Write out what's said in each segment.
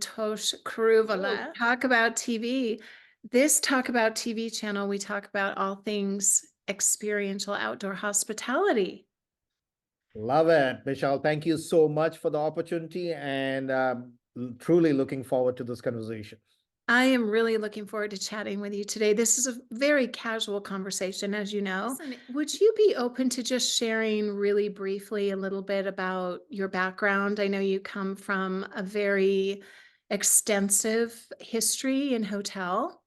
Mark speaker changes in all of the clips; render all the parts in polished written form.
Speaker 1: Santosh Kuruvulla. Talk about TV. This Talk About TV channel, we talk about all things experiential outdoor hospitality.
Speaker 2: Love it, Michelle. Thank you so much for the opportunity and truly looking forward to this conversation.
Speaker 1: I am really looking forward to chatting with you today. This is a very casual conversation, as you know. Listen, would you be open to just sharing really briefly a little bit about your background? I know you come from a very extensive history in hotel.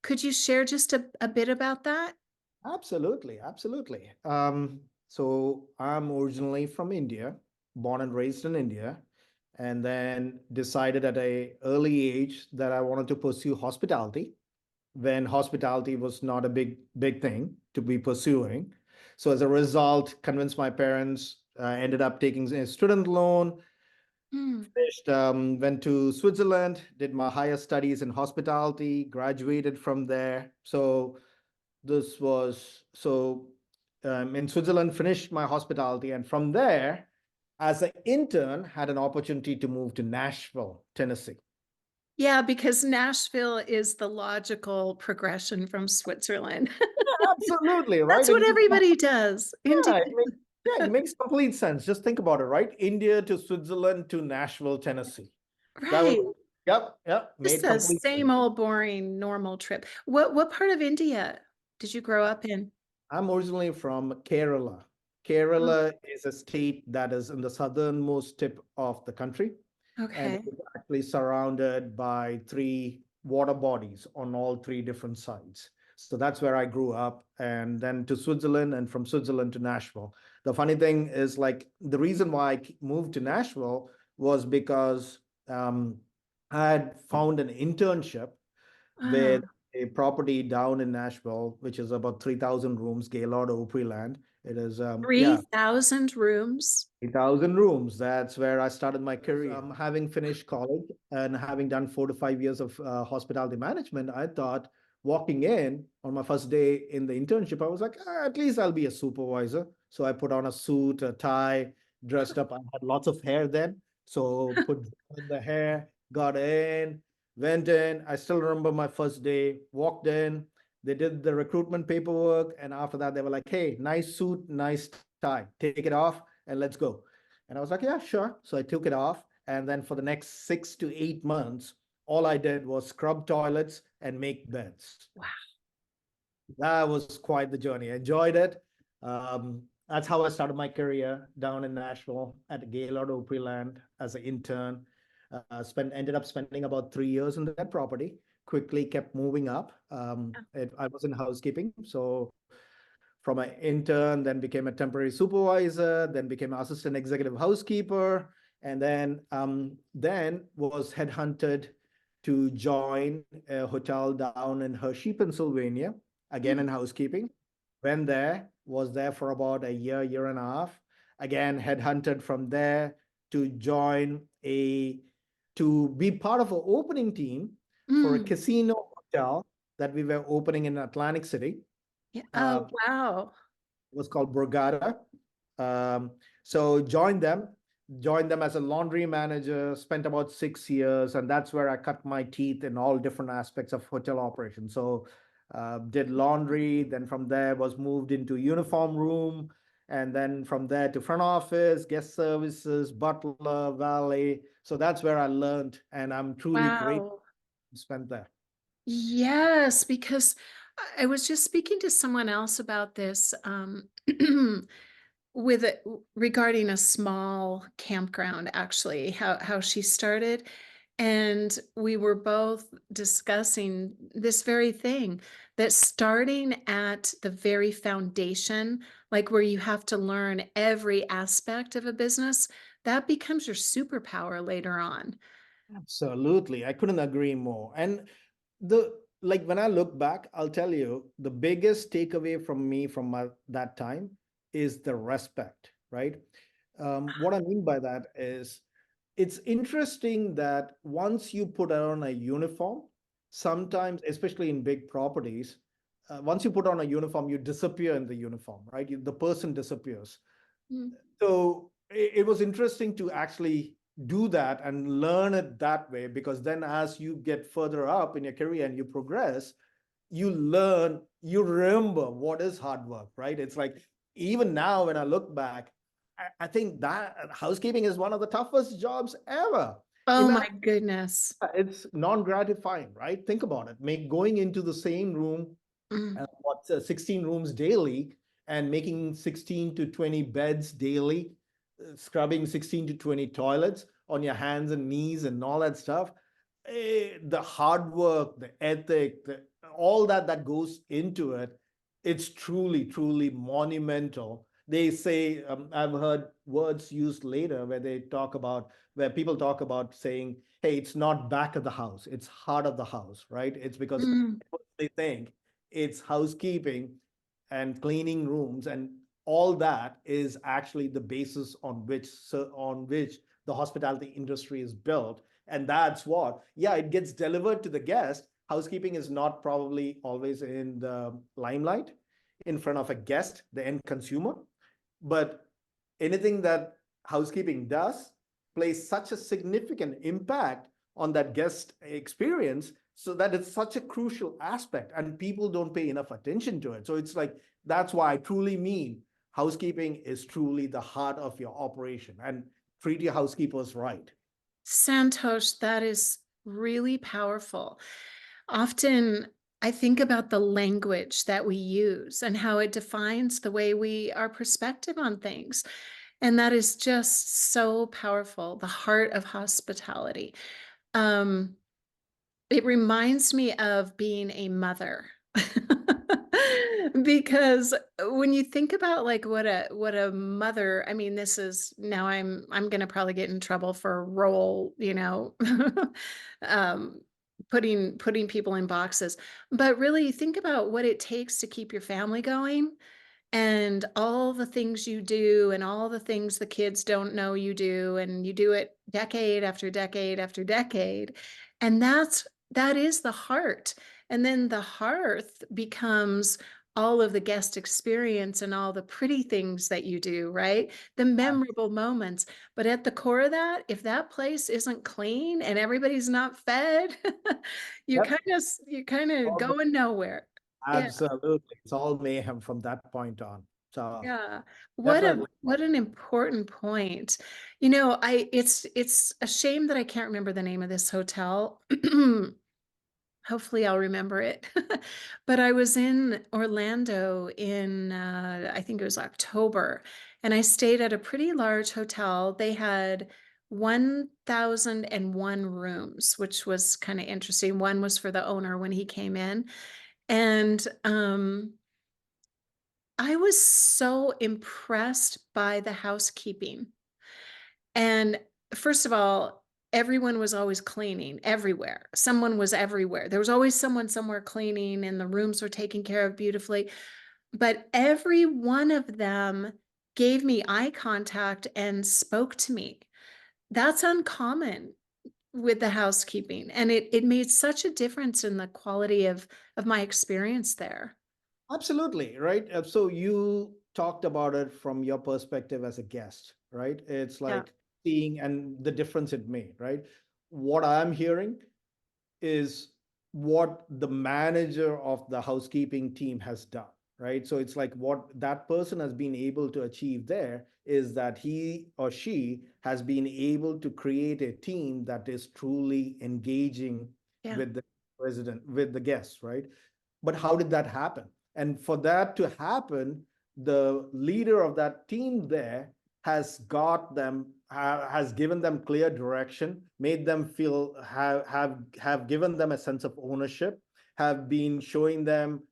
Speaker 1: Could you share just a bit about that?
Speaker 2: Absolutely, absolutely. So I'm originally from India, born and raised in India, and then decided at a early age that I wanted to pursue hospitality when hospitality was not a big thing to be pursuing. So as a result, convinced my parents, ended up taking a student loan,
Speaker 1: Mm.
Speaker 2: finished, went to Switzerland, did my higher studies in hospitality, graduated from there. So this was so in Switzerland, finished my hospitality, and from there, as an intern, had an opportunity to move to Nashville, Tennessee.
Speaker 1: Yeah, because Nashville is the logical progression from Switzerland.
Speaker 2: Absolutely, right?
Speaker 1: That's what everybody does.
Speaker 2: Yeah,
Speaker 1: Indeed.
Speaker 2: it makes complete sense. Just think about it, right? India to Switzerland to Nashville, Tennessee. That was,
Speaker 1: Right.
Speaker 2: yep,
Speaker 1: Just
Speaker 2: made
Speaker 1: a
Speaker 2: complete sense.
Speaker 1: same old boring normal trip. What part of India did you grow up in?
Speaker 2: I'm originally from Kerala.
Speaker 1: Oh,
Speaker 2: Kerala is a state that is in the southernmost tip of the country, and
Speaker 1: okay.
Speaker 2: it's actually surrounded by three water bodies on all three different sides. So that's where I grew up, and then to Switzerland, and from Switzerland to Nashville. The funny thing is, like, the reason why I moved to Nashville was because I had found an internship
Speaker 1: Wow.
Speaker 2: with a property down in Nashville, which is about 3,000 rooms, Gaylord Opryland. It is, yeah,
Speaker 1: 3,000 rooms.
Speaker 2: 3,000 rooms. That's where I started my career. Having finished college and having done 4 to 5 years of hospitality management, I thought walking in on my first day in the internship, I was like, "Ah, at least I'll be a supervisor." So I put on a suit, a tie, dressed up. I had lots of hair then. So put in the hair, got in, went in. I still remember my first day, walked in. They did the recruitment paperwork. And after that, they were like, "Hey, nice suit, nice tie. Take it off and let's go." And I was like, "Yeah, sure." So I took it off. And then for the next 6 to 8 months, all I did was scrub toilets and make beds.
Speaker 1: Wow.
Speaker 2: That was quite the journey. I enjoyed it. That's how I started my career down in Nashville at Gaylord Opryland as an intern. Ended up spending about 3 years in that property. Quickly kept moving up. I was in housekeeping, so from an intern, then became a temporary supervisor, then became an assistant executive housekeeper, and then was headhunted to join a hotel down in Hershey, Pennsylvania, again
Speaker 1: Mm.
Speaker 2: in housekeeping. Went there, was there for about a year and a half. Again, headhunted from there to to be part of an opening team for a
Speaker 1: Mm.
Speaker 2: casino hotel that we were opening in Atlantic City.
Speaker 1: Yeah.
Speaker 2: Uh,
Speaker 1: Oh, wow.
Speaker 2: was called Borgata. So joined them as a laundry manager, spent about 6 years, and that's where I cut my teeth in all different aspects of hotel operations. So did laundry, then from there was moved into uniform room, and then from there to front office, guest services, butler, valet. So that's where I learned, and I'm truly grateful
Speaker 1: Wow.
Speaker 2: to spend there.
Speaker 1: Yes, because I was just speaking to someone else about this with it regarding a small campground, actually, how she started. And we were both discussing this very thing, that starting at the very foundation, like where you have to learn every aspect of a business, that becomes your superpower later on.
Speaker 2: Absolutely. I couldn't agree more. And the like when I look back, I'll tell you the biggest takeaway from me from that time is the respect, right? What I mean by that is it's interesting that once you put on a uniform, sometimes, especially in big properties, once you put on a uniform, you disappear in the uniform, right? The person disappears.
Speaker 1: Mm.
Speaker 2: So it was interesting to actually do that and learn it that way, because then as you get further up in your career and you progress, you learn, you remember what is hard work, right? It's like, even now when I look back, I think that housekeeping is one of the toughest jobs ever.
Speaker 1: Oh my
Speaker 2: Imagine,
Speaker 1: goodness.
Speaker 2: it's non-gratifying, right? Think about it. Make going into the same room,
Speaker 1: Mm.
Speaker 2: 16 rooms daily, and making 16 to 20 beds daily, scrubbing 16 to 20 toilets on your hands and knees and all that stuff. The hard work, the ethic, all that goes into it, it's truly, truly monumental. They say, I've heard words used later where they talk about, where people talk about saying, hey, it's not back of the house, it's heart of the house, right? It's because
Speaker 1: Mm.
Speaker 2: they think it's housekeeping and cleaning rooms, and all that is actually the basis on which the hospitality industry is built. And that's what, yeah, it gets delivered to the guest. Housekeeping is not probably always in the limelight in front of a guest, the end consumer, but anything that housekeeping does plays such a significant impact on that guest experience, so that it's such a crucial aspect and people don't pay enough attention to it. So it's like, that's why I truly mean housekeeping is truly the heart of your operation, and treat your housekeepers right.
Speaker 1: Santosh, that is really powerful. Often I think about the language that we use and how it defines the way our perspective on things. And that is just so powerful, the heart of hospitality. Um, it reminds me of being a mother. Because when you think about like what a mother, I mean, this is now I'm gonna probably get in trouble for role, um, putting people in boxes. But really think about what it takes to keep your family going and all the things you do and all the things the kids don't know you do, and you do it decade after decade after decade. And that is the heart. And then the hearth becomes all of the guest experience and all the pretty things that you do, right? The memorable moments. But at the core of that, if that place isn't clean and everybody's not fed, you're
Speaker 2: Yep.
Speaker 1: kind of you're kind of going nowhere. Yeah.
Speaker 2: Absolutely. It's all mayhem from that point on. So
Speaker 1: Yeah.
Speaker 2: definitely.
Speaker 1: What an important point. It's a shame that I can't remember the name of this hotel. Hopefully I'll remember it. But I was in Orlando in I think it was October, and I stayed at a pretty large hotel. They had 1,001 rooms, which was kind of interesting. One was for the owner when he came in. And I was so impressed by the housekeeping. And first of all, everyone was always cleaning everywhere. Someone was everywhere. There was always someone somewhere cleaning, and the rooms were taken care of beautifully. But every one of them gave me eye contact and spoke to me. That's uncommon with the housekeeping. And it made such a difference in the quality of my experience there.
Speaker 2: Absolutely, right? So you talked about it from your perspective as a guest, right? It's
Speaker 1: Yeah.
Speaker 2: like seeing and the difference it made, right? What I'm hearing is what the manager of the housekeeping team has done, right? So it's like what that person has been able to achieve there is that he or she has been able to create a team that is truly engaging
Speaker 1: Yeah.
Speaker 2: with the with the guests, right? But how did that happen? And for that to happen, the leader of that team there has got them, has given them clear direction, made them feel, have given them a sense of ownership, have been showing them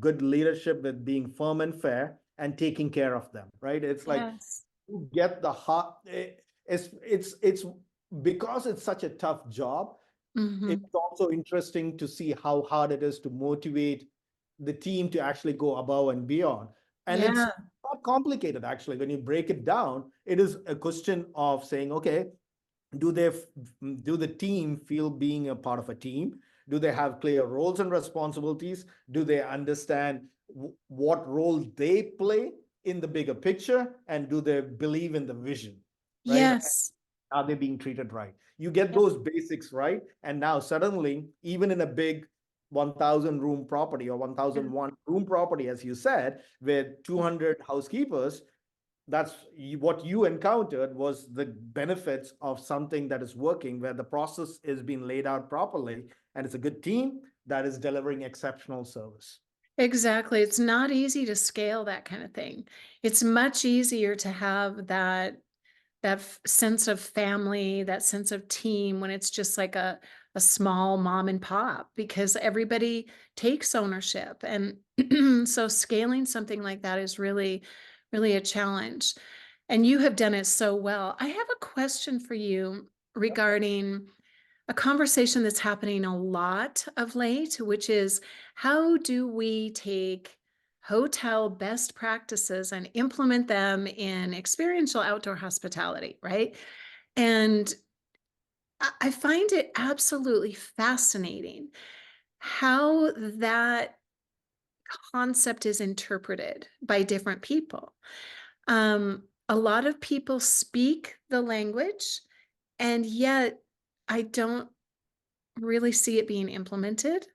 Speaker 2: good leadership with being firm and fair and taking care of them, right? It's like
Speaker 1: Yes.
Speaker 2: you get the heart. It's because it's such a tough job. It's
Speaker 1: Hmm.
Speaker 2: also interesting to see how hard it is to motivate the team to actually go above and beyond. And it's
Speaker 1: Yeah.
Speaker 2: not complicated, actually. When you break it down, it is a question of saying, okay, do they do the team feel being a part of a team? Do they have clear roles and responsibilities? Do they understand what role they play in the bigger picture? And do they believe in the vision, right?
Speaker 1: Yes.
Speaker 2: Are they being treated right? You get
Speaker 1: Yep.
Speaker 2: those basics right, and now suddenly, even in a big 1,000 room property or
Speaker 1: Yeah.
Speaker 2: 1,001 room property, as you said, with 200 housekeepers, that's what you encountered was the benefits of something that is working, where the process is being laid out properly, and it's a good team that is delivering exceptional service.
Speaker 1: Exactly. It's not easy to scale that kind of thing. It's much easier to have that sense of family, that sense of team when it's just like a small mom and pop because everybody takes ownership. And so scaling something like that is really, really a challenge. And you have done it so well. I have a question for you regarding a conversation that's happening a lot of late, which is how do we take hotel best practices and implement them in experiential outdoor hospitality, right? And I find it absolutely fascinating how that concept is interpreted by different people. A lot of people speak the language, and yet I don't really see it being implemented.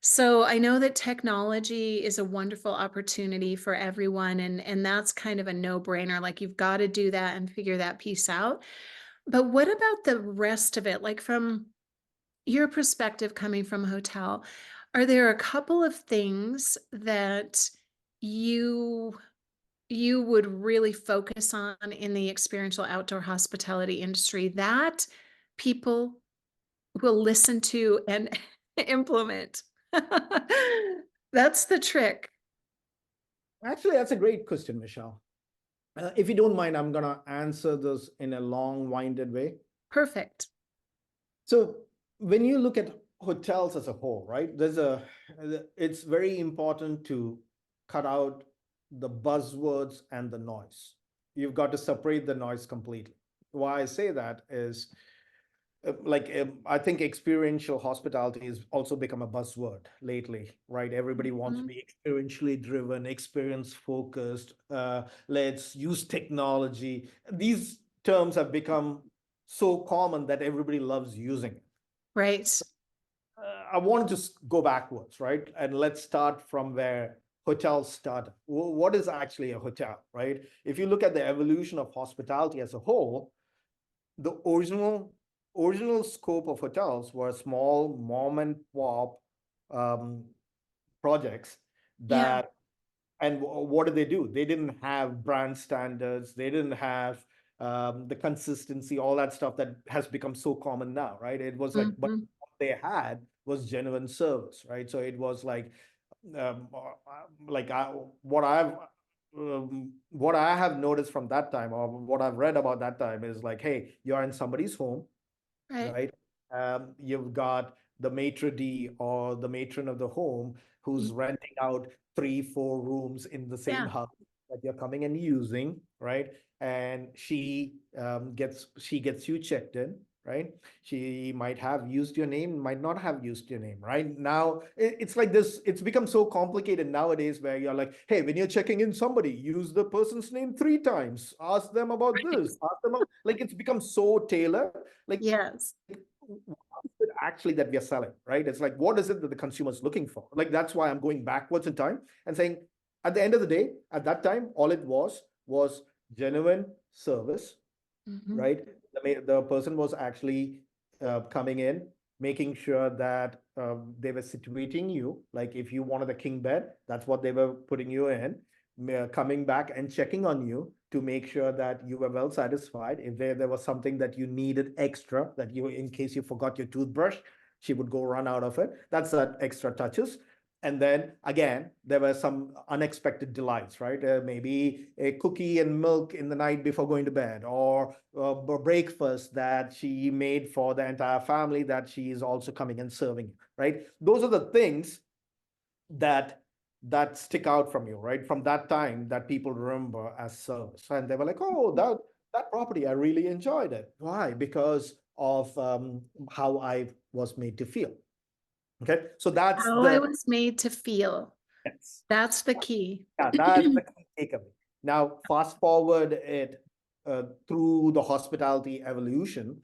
Speaker 1: So I know that technology is a wonderful opportunity for everyone, and that's kind of a no-brainer, like, you've gotta do that and figure that piece out. But what about the rest of it? Like, from your perspective coming from a hotel, are there a couple of things that you you would really focus on in the experiential outdoor hospitality industry that people will listen to and implement? That's the trick.
Speaker 2: Actually, that's a great question, Michelle. If you don't mind, I'm going to answer this in a long, winded way.
Speaker 1: Perfect.
Speaker 2: So, when you look at hotels as a whole, right, it's very important to cut out the buzzwords and the noise. You've got to separate the noise completely. Why I say that is, I think experiential hospitality has also become a buzzword lately, right? Everybody wants to
Speaker 1: Mhm.
Speaker 2: be experientially driven, experience focused. Let's use technology. These terms have become so common that everybody loves using it.
Speaker 1: Right.
Speaker 2: I want to just go backwards, right? And let's start from where hotels started. What is actually a hotel, right? If you look at the evolution of hospitality as a whole, the original scope of hotels were small mom and pop um, projects
Speaker 1: Yeah.
Speaker 2: that, and what did they do? They didn't have brand standards. They didn't have the consistency, all that stuff that has become so common now, right? It was like, but
Speaker 1: Mhm.
Speaker 2: what they had was genuine service, right? So it was like what I have noticed from that time, or what I've read about that time, is like, hey, you're in somebody's home,
Speaker 1: Right.
Speaker 2: right? You've got the maitre d' or the matron of the home
Speaker 1: Mm.
Speaker 2: who's renting out 3, 4 rooms in the same
Speaker 1: Yeah.
Speaker 2: house that you're coming and using, right? And she gets you checked in, right? She might have used your name, might not have used your name, right? Now it's like this. It's become so complicated nowadays, where you're like, hey, when you're checking in somebody, use the person's name 3 times. Ask them about
Speaker 1: Right.
Speaker 2: this. Ask them. Like, it's become so tailored. Like,
Speaker 1: Yes.
Speaker 2: what is it actually that we are selling, right? It's like, what is it that the consumer is looking for? Like, that's why I'm going backwards in time and saying, at the end of the day, at that time, all it was genuine service,
Speaker 1: Mhm.
Speaker 2: right? The person was actually coming in, making sure that they were situating you. Like, if you wanted a king bed, that's what they were putting you in, coming back and checking on you to make sure that you were well satisfied. If there was something that you needed extra, that you, in case you forgot your toothbrush, she would go run out of it. That's that extra touches. And then again, there were some unexpected delights, right? Maybe a cookie and milk in the night before going to bed, or breakfast that she made for the entire family that she is also coming and serving, right? Those are the things that stick out from you, right? From that time, that people remember as service, and they were like, oh, that property, I really enjoyed it. Why? Because of how I was made to feel. Okay, so that's
Speaker 1: How I
Speaker 2: the
Speaker 1: was made to feel.
Speaker 2: yes.
Speaker 1: That's the key.
Speaker 2: Yeah, that's the key takeaway. Now, fast forward it through the hospitality evolution,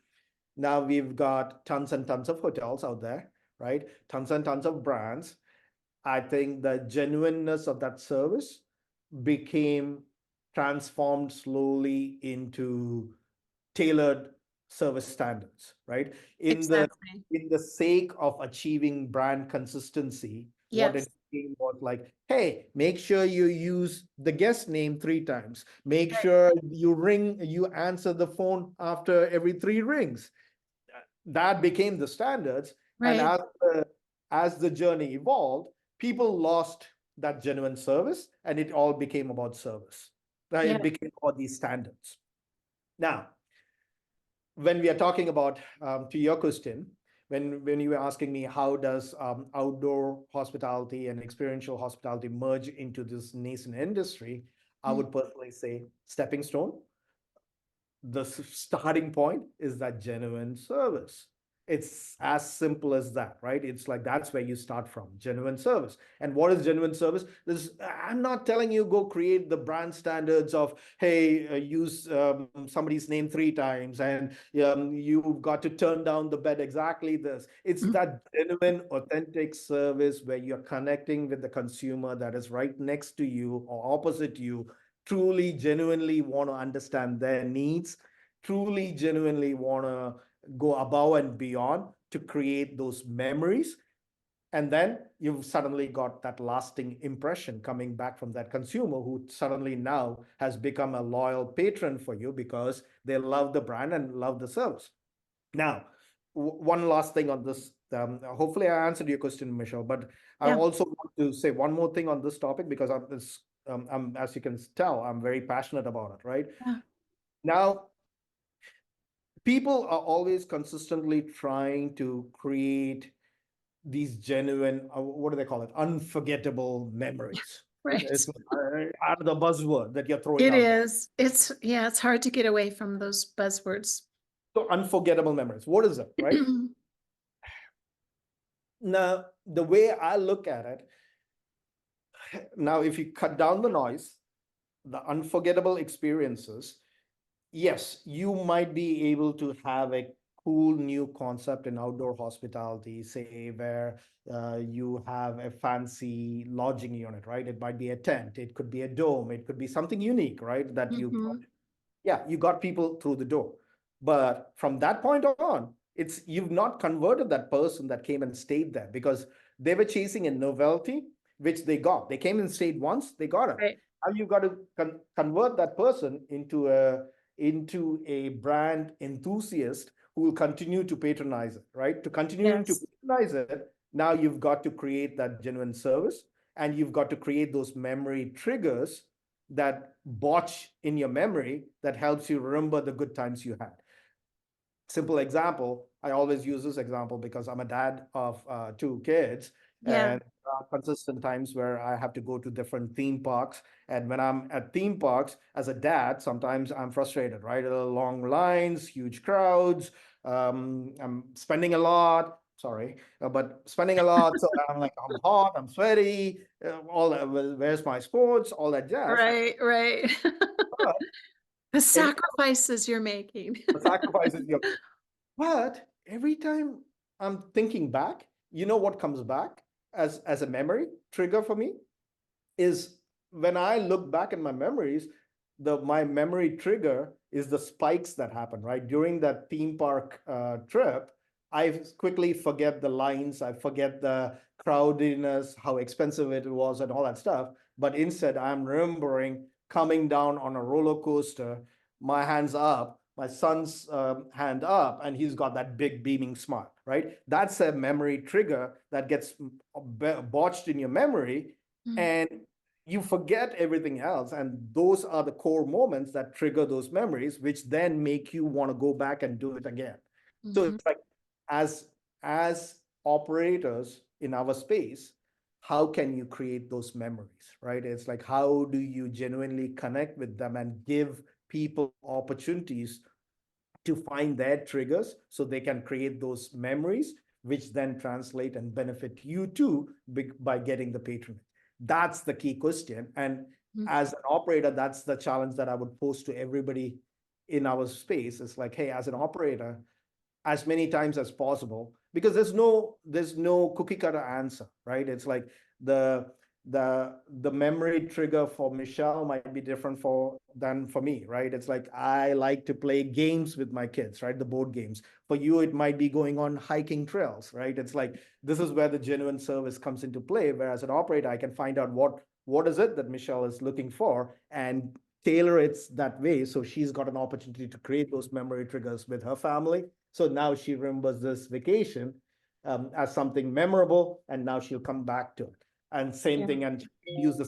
Speaker 2: now we've got tons and tons of hotels out there, right? Tons and tons of brands. I think the genuineness of that service became transformed slowly into tailored service standards, right? In the
Speaker 1: Exactly.
Speaker 2: in the sake of achieving brand consistency, what
Speaker 1: Yes.
Speaker 2: it became was like, hey, make sure you use the guest name 3 times. Make
Speaker 1: Right.
Speaker 2: sure you answer the phone after every 3 rings. That became the standards. And
Speaker 1: Right.
Speaker 2: as the journey evolved, people lost that genuine service, and it all became about service.
Speaker 1: Yeah.
Speaker 2: It became about these standards. Now, when we are talking about, to your question, when you were asking me how does outdoor hospitality and experiential hospitality merge into this nascent industry, I
Speaker 1: Mm.
Speaker 2: would personally say stepping stone. The starting point is that genuine service. It's as simple as that, right? It's like that's where you start from, genuine service. And what is genuine service? I'm not telling you go create the brand standards of, hey, use somebody's name 3 times, and you've got to turn down the bed exactly this. It's
Speaker 1: Mm.
Speaker 2: that genuine, authentic service where you're connecting with the consumer that is right next to you or opposite you, truly genuinely want to understand their needs, truly genuinely want to go above and beyond to create those memories. And then you've suddenly got that lasting impression coming back from that consumer who suddenly now has become a loyal patron for you because they love the brand and love the service. Now, one last thing on this. Hopefully, I answered your question, Michelle, but I
Speaker 1: Yeah.
Speaker 2: also want to say one more thing on this topic because as you can tell, I'm very passionate about it, right?
Speaker 1: Yeah.
Speaker 2: Now, people are always consistently trying to create these genuine, what do they call it? Unforgettable memories. Right?
Speaker 1: Right.
Speaker 2: It's out of the buzzword that you're throwing
Speaker 1: It
Speaker 2: out there.
Speaker 1: is. It's, yeah, it's hard to get away from those buzzwords.
Speaker 2: So unforgettable memories. What is it, right? Now, the way I look at it, now, if you cut down the noise, the unforgettable experiences, yes, you might be able to have a cool new concept in outdoor hospitality, say where you have a fancy lodging unit, right? It might be a tent, it could be a dome, it could be something unique, right? That you
Speaker 1: Hmm.
Speaker 2: yeah, you got people through the door. But from that point on, it's you've not converted that person that came and stayed there because they were chasing a novelty, which they got. They came and stayed once, they got it.
Speaker 1: Right.
Speaker 2: Now you've got to convert that person into a brand enthusiast who will continue to patronize it, right? To continuing to
Speaker 1: Yes.
Speaker 2: patronize it, now you've got to create that genuine service, and you've got to create those memory triggers that botch in your memory that helps you remember the good times you had. Simple example, I always use this example because I'm a dad of 2 kids,
Speaker 1: Yeah.
Speaker 2: and consistent times where I have to go to different theme parks. And when I'm at theme parks as a dad, sometimes I'm frustrated, right? Long lines, huge crowds. I'm spending a lot. Sorry, but spending a lot. So I'm like, I'm hot, I'm sweaty, all that. Well, where's my sports? All that jazz.
Speaker 1: Right. Right.
Speaker 2: But
Speaker 1: The
Speaker 2: every
Speaker 1: sacrifices you're making.
Speaker 2: the sacrifices you But every time I'm thinking back, you know what comes back as a memory trigger for me is when I look back in my memories, my memory trigger is the spikes that happen, right? During that theme park trip, I quickly forget the lines, I forget the crowdiness, how expensive it was, and all that stuff. But instead, I'm remembering coming down on a roller coaster, my hands up, my son's hand up, and he's got that big beaming smile, right? That's a memory trigger that gets botched in your memory.
Speaker 1: Mm.
Speaker 2: And you forget everything else, and those are the core moments that trigger those memories, which then make you want to go back and do it again. So
Speaker 1: Mhm.
Speaker 2: it's like, as as operators in our space, how can you create those memories, right? It's like, how do you genuinely connect with them and give people opportunities to find their triggers so they can create those memories, which then translate and benefit you too by getting the patronage. That's the key question. And
Speaker 1: Mm.
Speaker 2: as an operator, that's the challenge that I would pose to everybody in our space is like, hey, as an operator, as many times as possible, because there's no cookie cutter answer, right? It's like the the memory trigger for Michelle might be different for than for me, right? It's like I like to play games with my kids, right? The board games. For you, it might be going on hiking trails, right? It's like this is where the genuine service comes into play. Whereas an operator, I can find out what is it that Michelle is looking for and tailor it that way. So she's got an opportunity to create those memory triggers with her family. So now she remembers this vacation as something memorable, and now she'll come back to it. And same
Speaker 1: Yeah.
Speaker 2: thing, and use the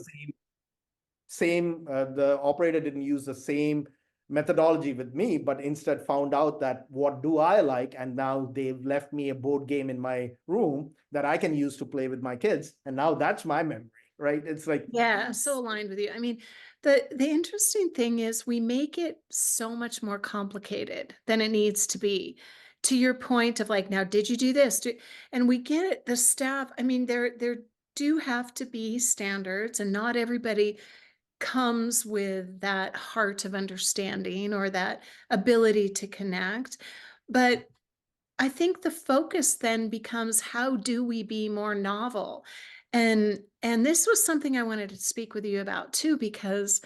Speaker 2: the operator didn't use the same methodology with me, but instead found out that what do I like, and now they've left me a board game in my room that I can use to play with my kids, and now that's my memory, right? It's like,
Speaker 1: Yeah, so aligned with you. I mean, the interesting thing is we make it so much more complicated than it needs to be. To your point of like, now, did you do this? And we get it, the staff, I mean, there do have to be standards, and not everybody comes with that heart of understanding or that ability to connect. But I think the focus then becomes, how do we be more novel? And this was something I wanted to speak with you about too, because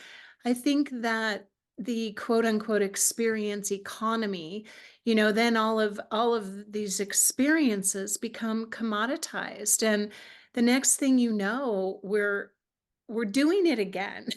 Speaker 1: I think that the quote unquote experience economy, then all of these experiences become commoditized. And the next thing you know, we're doing it again.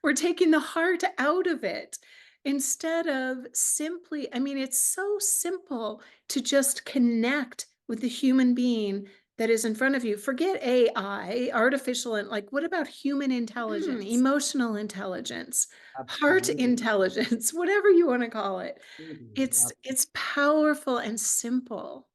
Speaker 1: We're taking the heart out of it instead of simply, I mean, it's so simple to just connect with the human being that is in front of you. Forget AI, artificial, and like, what about human intelligence, emotional intelligence, heart
Speaker 2: absolutely.
Speaker 1: intelligence, whatever you want to call it.
Speaker 2: Absolutely.
Speaker 1: It's powerful and simple.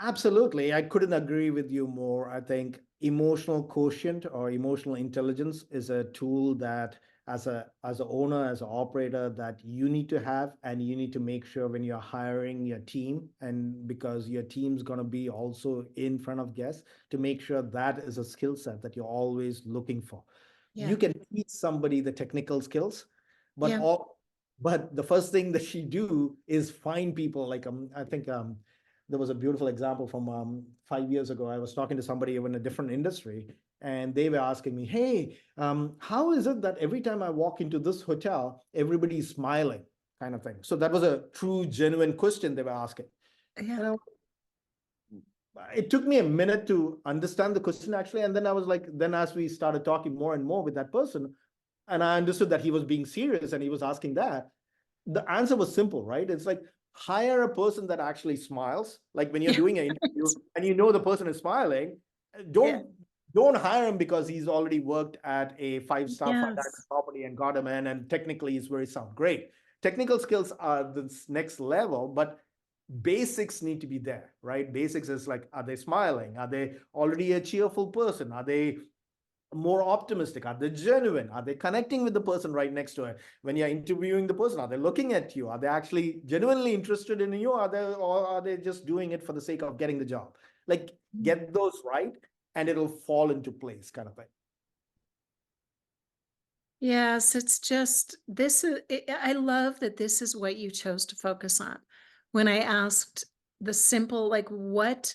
Speaker 2: Absolutely. I couldn't agree with you more. I think emotional quotient or emotional intelligence is a tool that as a owner, as an operator, that you need to have, and you need to make sure when you're hiring your team, and because your team's going to be also in front of guests, to make sure that is a skill set that you're always looking for.
Speaker 1: Yeah.
Speaker 2: You can teach somebody the technical skills, but
Speaker 1: Yeah.
Speaker 2: the first thing that you do is find people like I think there was a beautiful example from 5 years ago. I was talking to somebody in a different industry, and they were asking me, "Hey, how is it that every time I walk into this hotel, everybody's smiling?" Kind of thing. So that was a true, genuine question they were asking.
Speaker 1: Yeah.
Speaker 2: And it took me a minute to understand the question actually, and then I was like, then as we started talking more and more with that person, and I understood that he was being serious and he was asking that, the answer was simple, right? It's like hire a person that actually smiles. Like when you're
Speaker 1: Yeah.
Speaker 2: doing an interview and you know the person is smiling,
Speaker 1: Yeah.
Speaker 2: don't don't hire him because he's already worked at a five-star five-diamond
Speaker 1: Yes.
Speaker 2: property and got him in, and technically he's very sound. Great. Technical skills are the next level, but basics need to be there, right? Basics is like, are they smiling? Are they already a cheerful person? Are they more optimistic? Are they genuine? Are they connecting with the person right next to it? When you're interviewing the person, are they looking at you? Are they actually genuinely interested in you? Or are they just doing it for the sake of getting the job? Like, get those right, and it'll fall into place, kind of thing.
Speaker 1: Yes, it's just this is I love that this is what you chose to focus on. When I asked the simple, like, what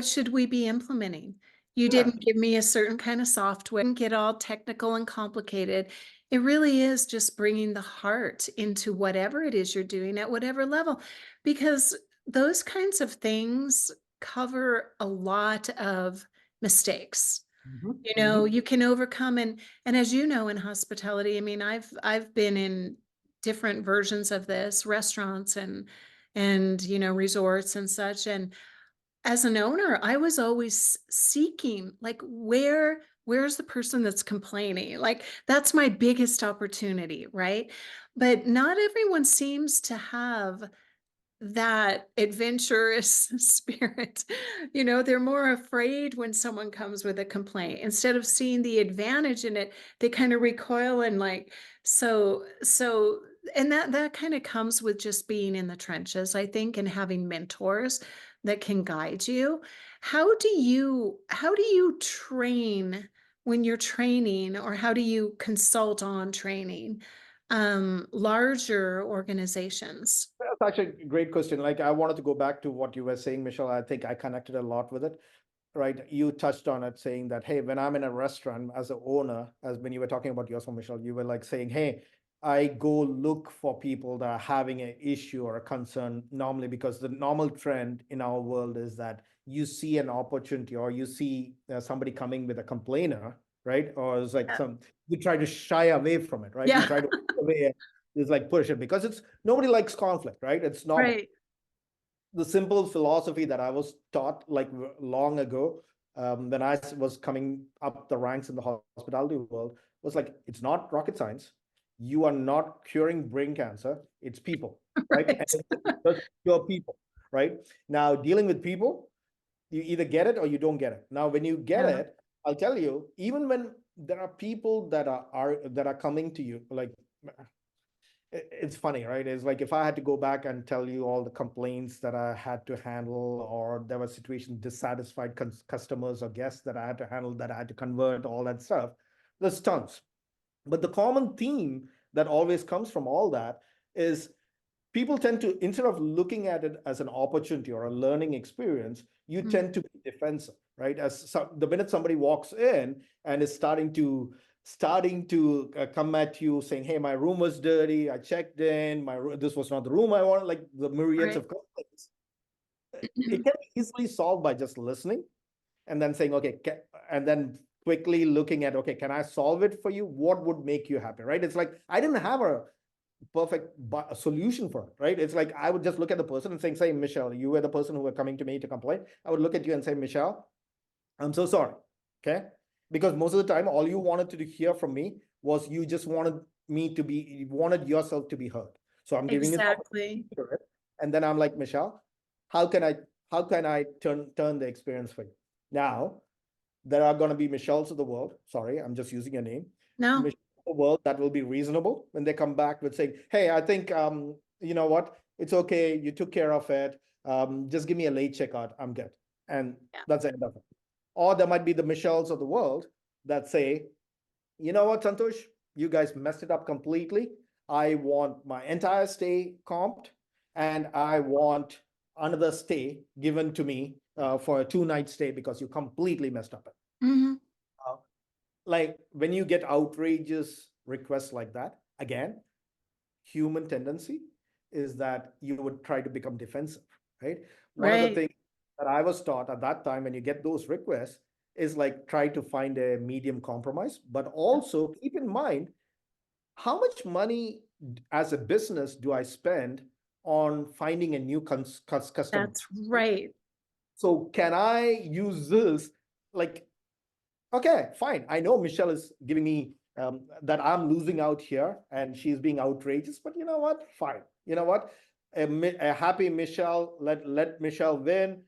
Speaker 1: should we be implementing? You
Speaker 2: Yeah.
Speaker 1: didn't give me a certain kind of software, didn't get all technical and complicated. It really is just bringing the heart into whatever it is you're doing at whatever level, because those kinds of things cover a lot of mistakes.
Speaker 2: Mhm,
Speaker 1: You can overcome, and as you know, in hospitality, I mean, I've been in different versions of this, restaurants and resorts and such. And as an owner, I was always seeking, like, where's the person that's complaining? Like, that's my biggest opportunity, right? But not everyone seems to have that adventurous spirit. They're more afraid when someone comes with a complaint. Instead of seeing the advantage in it, they kind of recoil, and like, so and that kind of comes with just being in the trenches, I think, and having mentors that can guide you. How do you train when you're training, or how do you consult on training larger organizations?
Speaker 2: That's actually a great question. Like, I wanted to go back to what you were saying, Michelle. I think I connected a lot with it. Right, you touched on it, saying that, hey, when I'm in a restaurant as an owner, as when you were talking about yourself, Michelle, you were like saying, hey, I go look for people that are having an issue or a concern normally, because the normal trend in our world is that you see an opportunity, or you see somebody coming with a complainer, right? Or it's like
Speaker 1: Yeah.
Speaker 2: you try to shy away from it, right? You
Speaker 1: Yeah.
Speaker 2: try to away, it's like push it, because it's nobody likes conflict, right? It's normal.
Speaker 1: Right.
Speaker 2: The simple philosophy that I was taught like long ago, when I was coming up the ranks in the hospitality world, was like, it's not rocket science. You are not curing brain cancer. It's people, right? And
Speaker 1: Right.
Speaker 2: it's just your people, right? Now, dealing with people, you either get it or you don't get it. Now, when you get
Speaker 1: Yeah.
Speaker 2: it, I'll tell you, even when there are people that are coming to you, like, it's funny, right? It's like, if I had to go back and tell you all the complaints that I had to handle, or there were situations, dissatisfied customers or guests that I had to handle, that I had to convert, all that stuff, there's tons. But the common theme that always comes from all that is, people tend to, instead of looking at it as an opportunity or a learning experience, you
Speaker 1: Mm.
Speaker 2: tend to be defensive, right? The minute somebody walks in and is starting to come at you saying, hey, my room was dirty, I checked in, this was not the room I wanted, like the myriads
Speaker 1: Right.
Speaker 2: of complaints, it can be easily solved by just listening, and then saying, okay, and then quickly looking at, okay, can I solve it for you? What would make you happy, right? It's like, I didn't have a perfect solution for it, right? It's like, I would just look at the person and saying, say, Michelle, you were the person who were coming to me to complain. I would look at you and say, Michelle, I'm so sorry. Okay. Because most of the time, all you wanted to hear from me was, you just wanted you wanted yourself to be heard. So I'm giving you the opportunity
Speaker 1: Exactly.
Speaker 2: to hear it. And then I'm like, Michelle, how can I, turn the experience for you? Now, there are going to be Michelles of the world. Sorry, I'm just using a name.
Speaker 1: No,
Speaker 2: Michelle of the world that will be reasonable when they come back with saying, hey, I think, you know what? It's okay. You took care of it. Just give me a late checkout. I'm good. And
Speaker 1: yeah,
Speaker 2: that's the end of it. Or there might be the Michelles of the world that say, you know what, Santosh, you guys messed it up completely. I want my entire stay comped, and I want another stay given to me for a 2 night stay, because you completely messed up it.
Speaker 1: hmm,
Speaker 2: Uh, like, when you get outrageous requests like that, again, human tendency is that you would try to become defensive, right? One of the
Speaker 1: right.
Speaker 2: things that I was taught at that time, when you get those requests, is like, try to find a medium compromise, but also keep in mind, how much money as a business do I spend on finding a new customer,
Speaker 1: That's
Speaker 2: right?
Speaker 1: right.
Speaker 2: So can I use this, like, okay, fine. I know Michelle is giving me that I'm losing out here, and she's being outrageous, but you know what? Fine. You know what? A happy Michelle, let Michelle win.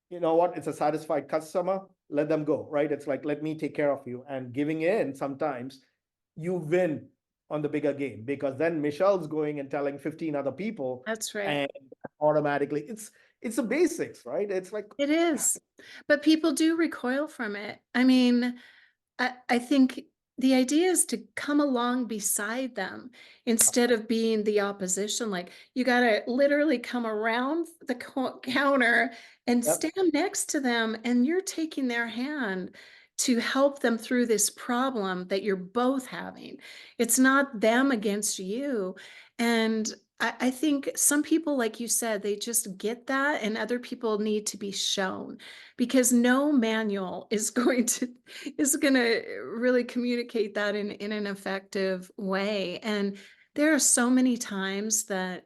Speaker 2: You know what? It's a satisfied customer. Let them go, right? It's like, let me take care of you. And giving in, sometimes you win on the bigger game, because then Michelle's going and telling 15 other people,
Speaker 1: That's right.
Speaker 2: and automatically it's the basics, right? It's like,
Speaker 1: It is. But people do recoil from it. I mean, I think the idea is to come along beside them instead of being the opposition. Like, you got to literally come around the counter and
Speaker 2: yep,
Speaker 1: stand next to them, and you're taking their hand to help them through this problem that you're both having. It's not them against you. And I think some people, like you said, they just get that, and other people need to be shown, because no manual is going to really communicate that in an effective way. And there are so many times that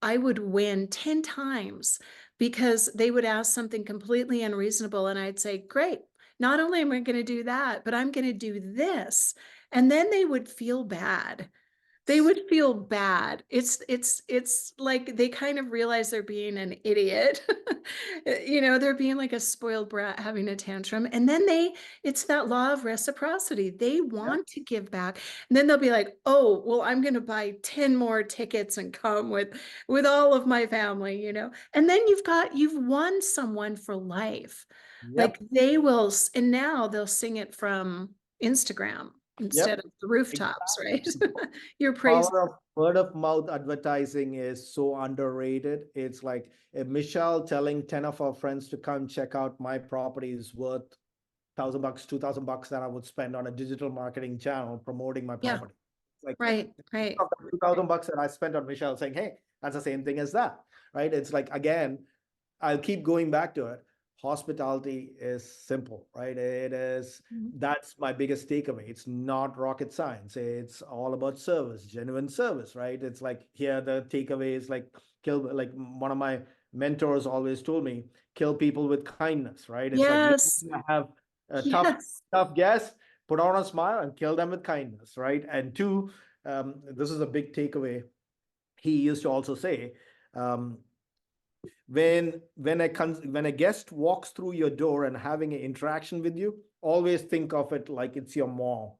Speaker 1: I would win 10 times because they would ask something completely unreasonable, and I'd say, great, not only am I going to do that, but I'm going to do this. And then they would feel bad. They would feel bad. It's like they kind of realize they're being an idiot. They're being like a spoiled brat having a tantrum. And then it's that law of reciprocity. They
Speaker 2: yep,
Speaker 1: want to give back. And then they'll be like, oh, well, I'm gonna buy 10 more tickets and come with all of my family. And then you've won someone for life. Like
Speaker 2: yep.
Speaker 1: they will, and now they'll sing it from Instagram. instead
Speaker 2: Yep.
Speaker 1: of the rooftops,
Speaker 2: Exactly.
Speaker 1: right? You're praising.
Speaker 2: Power of word of mouth advertising is so underrated. It's like Michelle telling 10 of our friends to come check out my property is worth $1,000, $2,000 that I would spend on a digital marketing channel promoting my
Speaker 1: Yeah,
Speaker 2: property. It's like
Speaker 1: right, right.
Speaker 2: $2,000 that I spent on Michelle saying, hey, that's the same thing as that, right? It's like, again, I'll keep going back to it. Hospitality is simple, right? It is,
Speaker 1: Mhm.
Speaker 2: that's my biggest takeaway. It's not rocket science. It's all about service, genuine service, right? It's like here the takeaway is like kill, like one of my mentors always told me, kill people with kindness, right? It's like you
Speaker 1: Yes,
Speaker 2: have a
Speaker 1: yes.
Speaker 2: tough guest, put on a smile and kill them with kindness, right? And two, this is a big takeaway. He used to also say, um, when a guest walks through your door and having an interaction with you, always think of it like it's your mom.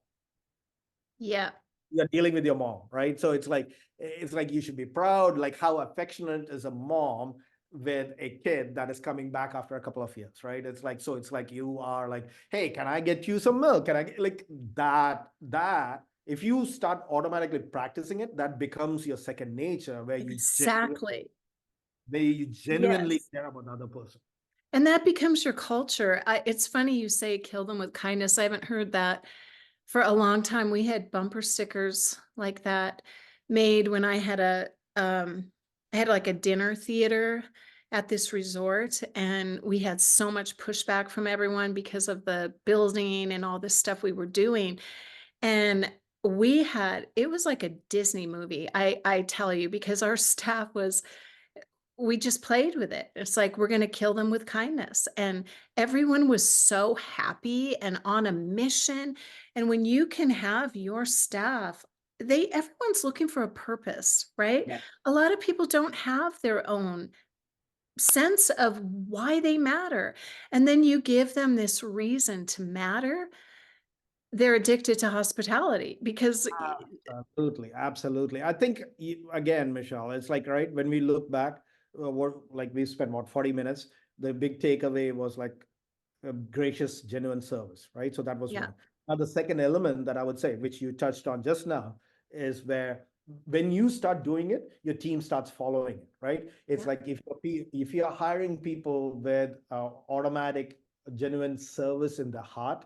Speaker 1: Yeah,
Speaker 2: You're dealing with your mom, right? So it's like you should be proud, like how affectionate is a mom with a kid that is coming back after a couple of years, right? It's like, so it's like you are like, hey, can I get you some milk? Can I get like that if you start automatically practicing it, that becomes your second nature
Speaker 1: exactly.
Speaker 2: where you genuinely
Speaker 1: Yes.
Speaker 2: care about the other person.
Speaker 1: And that becomes your culture. It's funny you say kill them with kindness. I haven't heard that for a long time. We had bumper stickers like that made when I had like a dinner theater at this resort, and we had so much pushback from everyone because of the building and all this stuff we were doing. And it was like a Disney movie, I tell you, because our staff was we just played with it. It's like, we're gonna kill them with kindness, and everyone was so happy and on a mission, and when you can have your staff everyone's looking for a purpose, right?
Speaker 2: Yeah.
Speaker 1: A lot of people don't have their own sense of why they matter, and then you give them this reason to matter, they're addicted to hospitality because
Speaker 2: Absolutely, absolutely. I think again, Michelle, it's like right when we look back, what like we spent what 40 minutes. The big takeaway was like gracious, genuine service, right? So that was
Speaker 1: yeah,
Speaker 2: one. Now the second element that I would say, which you touched on just now, is where when you start doing it, your team starts following it, right? It's
Speaker 1: yeah,
Speaker 2: like if you're hiring people with automatic, genuine service in the heart,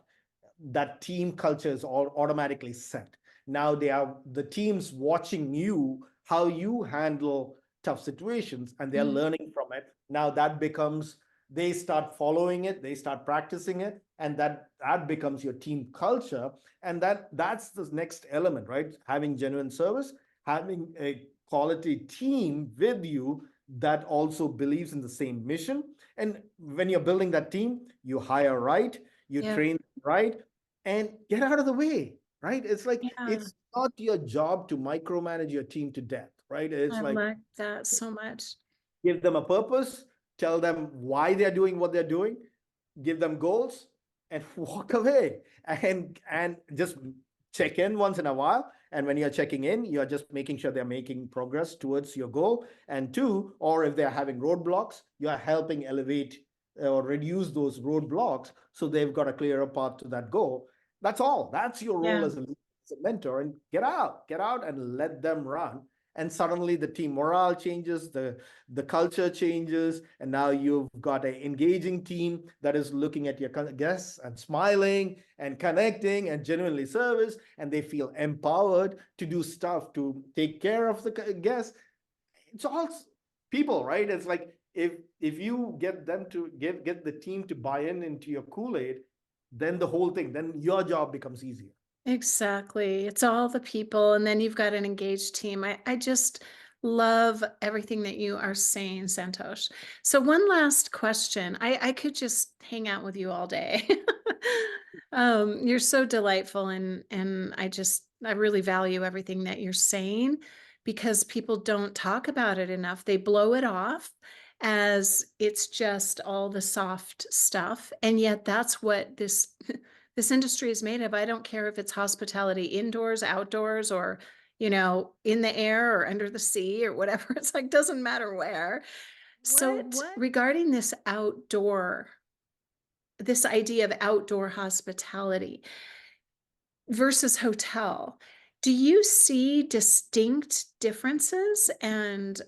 Speaker 2: that team culture is all automatically set. Now they are the teams watching you how you handle tough situations and they're
Speaker 1: mm,
Speaker 2: learning from it. Now that becomes they start following it, they start practicing it, and that becomes your team culture. And that's the next element, right? Having genuine service, having a quality team with you that also believes in the same mission. And when you're building that team, you hire right, you
Speaker 1: yeah,
Speaker 2: train right, and get out of the way, right? It's like
Speaker 1: yeah.
Speaker 2: it's not your job to micromanage your team to death, right? It's
Speaker 1: I
Speaker 2: like
Speaker 1: like that so much.
Speaker 2: give them a purpose, tell them why they're doing what they're doing, give them goals, and walk away. And just check in once in a while. And when you're checking in, you're just making sure they're making progress towards your goal. And two, or if they're having roadblocks, you're helping elevate or reduce those roadblocks so they've got a clearer path to that goal. That's all. That's your role
Speaker 1: Yeah.
Speaker 2: as a leader, as a mentor. And get out and let them run. And suddenly the team morale changes, the culture changes, and now you've got an engaging team that is looking at your guests and smiling and connecting and genuinely service, and they feel empowered to do stuff to take care of the guests. It's all people, right? It's like if you get them to get the team to buy in into your Kool-Aid, then the whole thing, then your job becomes easier.
Speaker 1: Exactly. It's all the people, and then you've got an engaged team. I just love everything that you are saying, Santosh. So one last question. I could just hang out with you all day. You're so delightful, and I really value everything that you're saying because people don't talk about it enough. They blow it off as it's just all the soft stuff, and yet that's what this this industry is made of. I don't care if it's hospitality indoors, outdoors, or, in the air or under the sea or whatever. It's like, doesn't matter where. So, regarding this idea of outdoor hospitality, versus hotel. Do you see distinct differences? And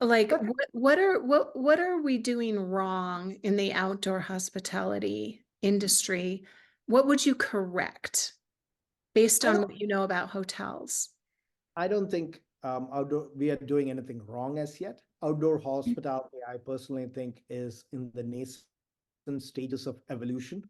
Speaker 1: like what are we doing wrong in the outdoor hospitality industry? What would you correct based
Speaker 2: I
Speaker 1: on
Speaker 2: don't
Speaker 1: what you know about hotels?
Speaker 2: I don't think outdoor we are doing anything wrong as yet. Outdoor hospitality, I personally think, is in the nascent stages of evolution.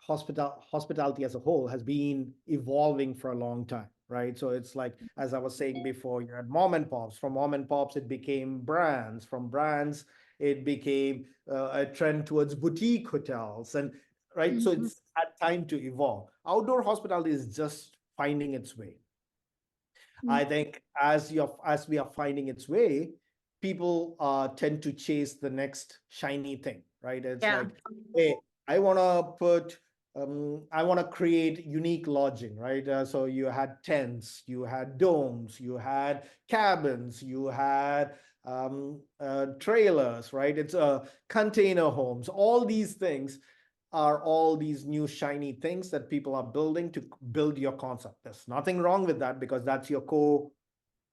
Speaker 2: Hospitality as a whole has been evolving for a long time, right? So it's like, as I was saying before, you had mom and pops. From mom and pops, it became brands. From brands, it became a trend towards boutique hotels, and right. So
Speaker 1: Mhm.
Speaker 2: it's had time to evolve. Outdoor hospitality is just finding its way. I think as we are finding its way, people tend to chase the next shiny thing, right? It's
Speaker 1: Yeah,
Speaker 2: like, hey, I want to put, I want to create unique lodging, right? So you had tents, you had domes, you had cabins, you had trailers, right? It's container homes. All these things are all these new shiny things that people are building to build your concept. There's nothing wrong with that because that's your core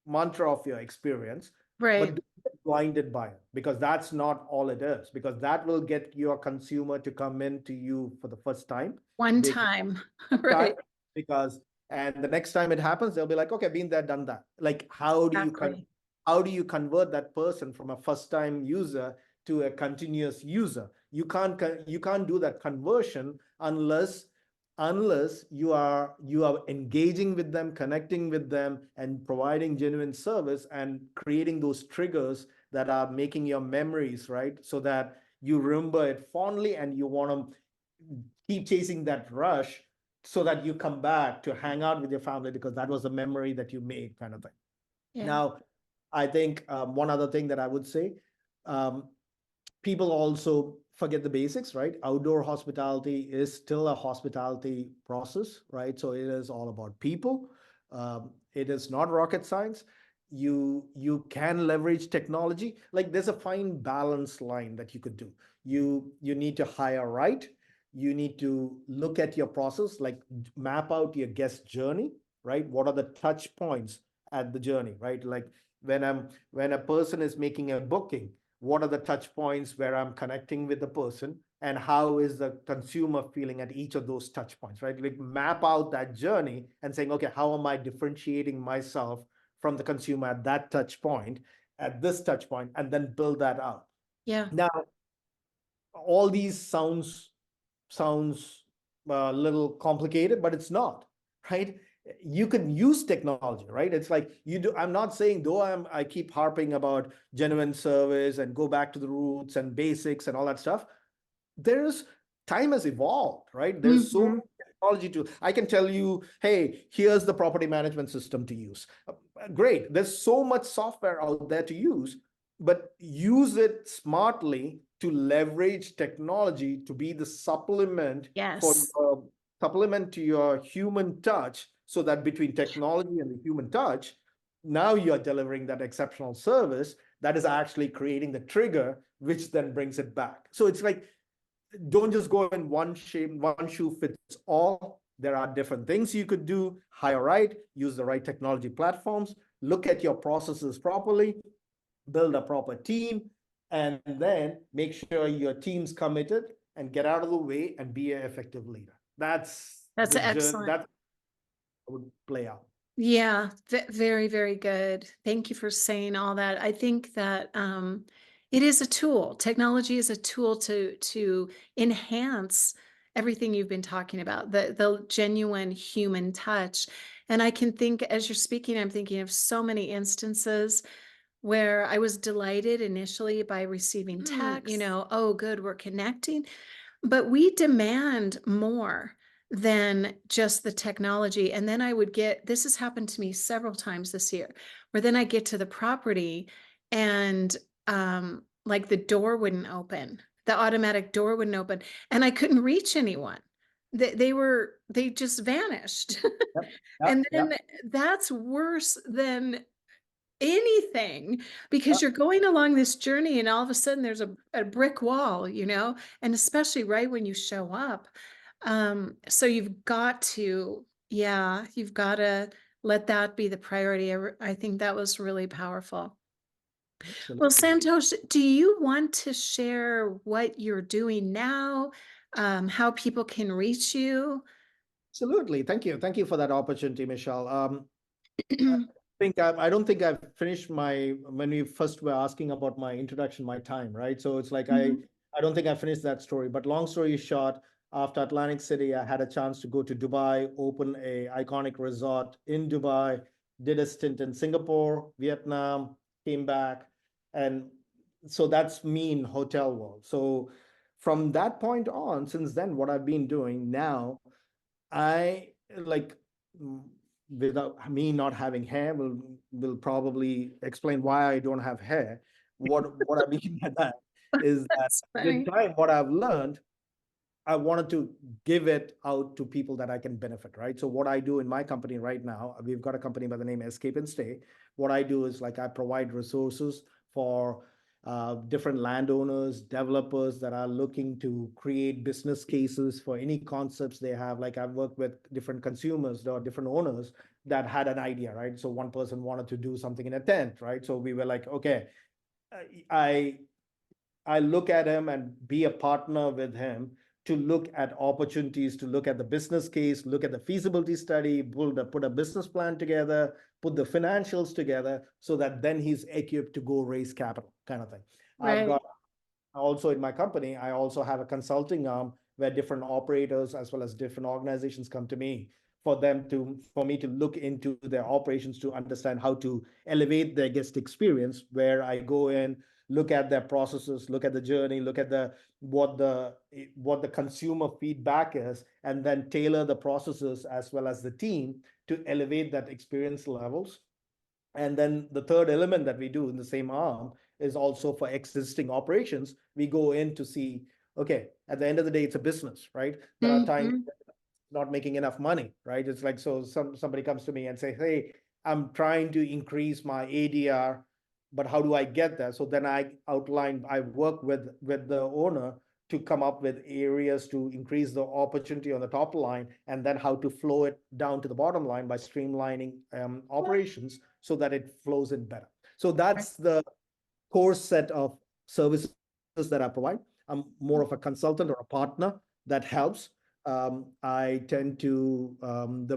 Speaker 2: mantra of your experience. But
Speaker 1: right.
Speaker 2: don't get blinded by it because that's not all it is, because that will get your consumer to come in to you for the first time.
Speaker 1: One
Speaker 2: They
Speaker 1: time,
Speaker 2: time
Speaker 1: right?
Speaker 2: because and the next time it happens they'll be like, okay, been there, done that. Like,
Speaker 1: Exactly.
Speaker 2: how do you convert that person from a first time user to a continuous user? You can't do that conversion unless you are engaging with them, connecting with them, and providing genuine service and creating those triggers that are making your memories, right? So that you remember it fondly and you want to keep chasing that rush so that you come back to hang out with your family because that was a memory that you made, kind of thing.
Speaker 1: Yeah.
Speaker 2: Now, I think one other thing that I would say, um, people also forget the basics, right? Outdoor hospitality is still a hospitality process, right? So it is all about people. It is not rocket science. You can leverage technology. Like, there's a fine balance line that you could do. You need to hire right. You need to look at your process, like map out your guest journey, right? What are the touch points at the journey, right? Like when a person is making a booking, what are the touch points where I'm connecting with the person, and how is the consumer feeling at each of those touch points, right? Like, map out that journey and saying, okay, how am I differentiating myself from the consumer at that touch point, at this touch point, and then build that out.
Speaker 1: Yeah.
Speaker 2: Now, all these sounds a little complicated, but it's not, right? You can use technology, right? It's like you do. I'm not saying, though I keep harping about genuine service and go back to the roots and basics and all that stuff. There's Time has evolved, right? There's so
Speaker 1: Hmm.
Speaker 2: much technology to, I can tell you, hey, here's the property management system to use. Great. There's so much software out there to use, but use it smartly to leverage technology to be the
Speaker 1: Yes.
Speaker 2: supplement to your human touch, so that between technology and the human touch, now you're delivering that exceptional service that is actually creating the trigger, which then brings it back. So it's like, don't just go in one shape, one shoe fits all. There are different things you could do. Hire right, use the right technology platforms, look at your processes properly, build a proper team, and then make sure your team's committed and get out of the way and be an effective leader. That's
Speaker 1: That's
Speaker 2: the journey
Speaker 1: excellent.
Speaker 2: that would play out.
Speaker 1: Yeah, very, very good. Thank you for saying all that. I think that it is a tool. Technology is a tool to enhance everything you've been talking about, the genuine human touch. And I can think as you're speaking, I'm thinking of so many instances where I was delighted initially by receiving text, oh, good, we're connecting. But we demand more than just the technology. And then I would get, this has happened to me several times this year, where then I get to the property and like the door wouldn't open, the automatic door wouldn't open, and I couldn't reach anyone. They just vanished.
Speaker 2: Yep, yep,
Speaker 1: And then
Speaker 2: yep.
Speaker 1: that's worse than anything because
Speaker 2: Yep.
Speaker 1: you're going along this journey and all of a sudden there's a brick wall, and especially right when you show up. So you've got to, yeah, you've got to let that be the priority. I think that was really powerful. Well,
Speaker 2: Absolutely.
Speaker 1: Santosh, do you want to share what you're doing now? How people can reach you?
Speaker 2: Absolutely. Thank you. Thank you for that opportunity, Michelle. I don't think I've finished my when we first were asking about my introduction, my time, right? So it's like
Speaker 1: Mhm.
Speaker 2: I don't think I finished that story. But long story short, after Atlantic City, I had a chance to go to Dubai, open a iconic resort in Dubai, did a stint in Singapore, Vietnam, came back, and so that's me in hotel world. So from that point on, since then, what I've been doing now, I like mm, without me not having hair will probably explain why I don't have hair. What I mean by that is that
Speaker 1: That's
Speaker 2: with
Speaker 1: funny.
Speaker 2: time, what I've learned, I wanted to give it out to people that I can benefit, right? So what I do in my company right now, we've got a company by the name Escape and Stay. What I do is like I provide resources for different landowners, developers that are looking to create business cases for any concepts they have. Like I've worked with different consumers or different owners that had an idea, right? So one person wanted to do something in a tent, right? So we were like, okay, I I look at him and be a partner with him to look at opportunities, to look at the business case, look at the feasibility study, put a business plan together, put the financials together so that then he's equipped to go raise capital kind of thing. I've
Speaker 1: Right.
Speaker 2: got also in my company, I also have a consulting arm where different operators as well as different organizations come to me for me to look into their operations to understand how to elevate their guest experience, where I go in, look at their processes, look at the journey, look at what the consumer feedback is, and then tailor the processes as well as the team to elevate that experience levels. And then the third element that we do in the same arm is also for existing operations. We go in to see, okay, at the end of the day, it's a business, right? There are times
Speaker 1: Mhm.
Speaker 2: not making enough money, right? It's like, so somebody comes to me and say, hey, I'm trying to increase my ADR, but how do I get there? So then I work with the owner to come up with areas to increase the opportunity on the top line, and then how to flow it down to the bottom line by streamlining operations so that it flows in better. So that's the core set of services that I provide. I'm more of a consultant or a partner that helps. The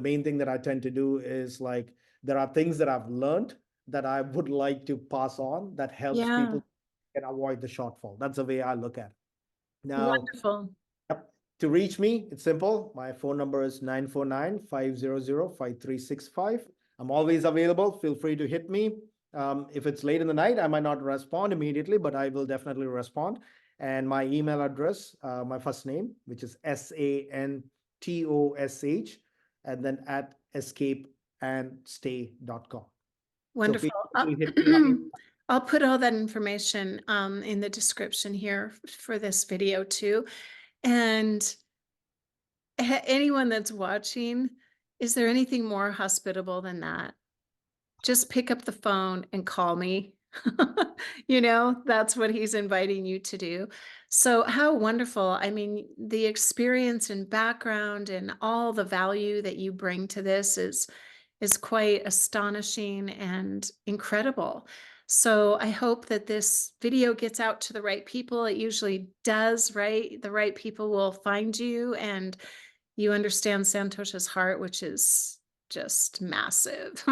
Speaker 2: main thing that I tend to do is like, there are things that I've learned that I would like to pass on that helps
Speaker 1: Yeah.
Speaker 2: people can avoid the shortfall. That's the way I look at it. Now,
Speaker 1: Wonderful.
Speaker 2: yep, to reach me, it's simple. My phone number is 949-500-5365. I'm always available. Feel free to hit me. If it's late in the night, I might not respond immediately, but I will definitely respond. And my email address, my first name, which is Santosh, and then at escapeandstay.com. So feel
Speaker 1: Wonderful.
Speaker 2: free to hit me up.
Speaker 1: I'll put all that information in the description here for this video too. And anyone that's watching, is there anything more hospitable than that? Just pick up the phone and call me. That's what he's inviting you to do. So, how wonderful. I mean, the experience and background and all the value that you bring to this is quite astonishing and incredible. So, I hope that this video gets out to the right people. It usually does, right? The right people will find you and you understand Santosh's heart, which is just massive.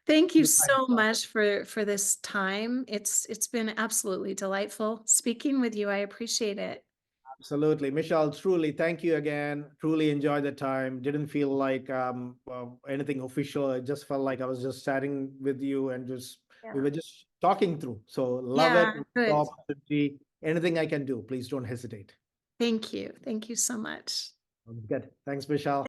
Speaker 1: Thank you so much for this time. It's been absolutely delightful speaking with you. I appreciate it.
Speaker 2: Absolutely. Michelle, truly, thank you again. Truly enjoyed the time. Didn't feel like anything official. It just felt like I was just chatting with you and we
Speaker 1: Yeah.
Speaker 2: were just talking through. So love it.
Speaker 1: Yeah,
Speaker 2: The
Speaker 1: good.
Speaker 2: opportunity. Anything I can do, please don't hesitate.
Speaker 1: Thank you. Thank you so much.
Speaker 2: Good. Thanks, Michelle.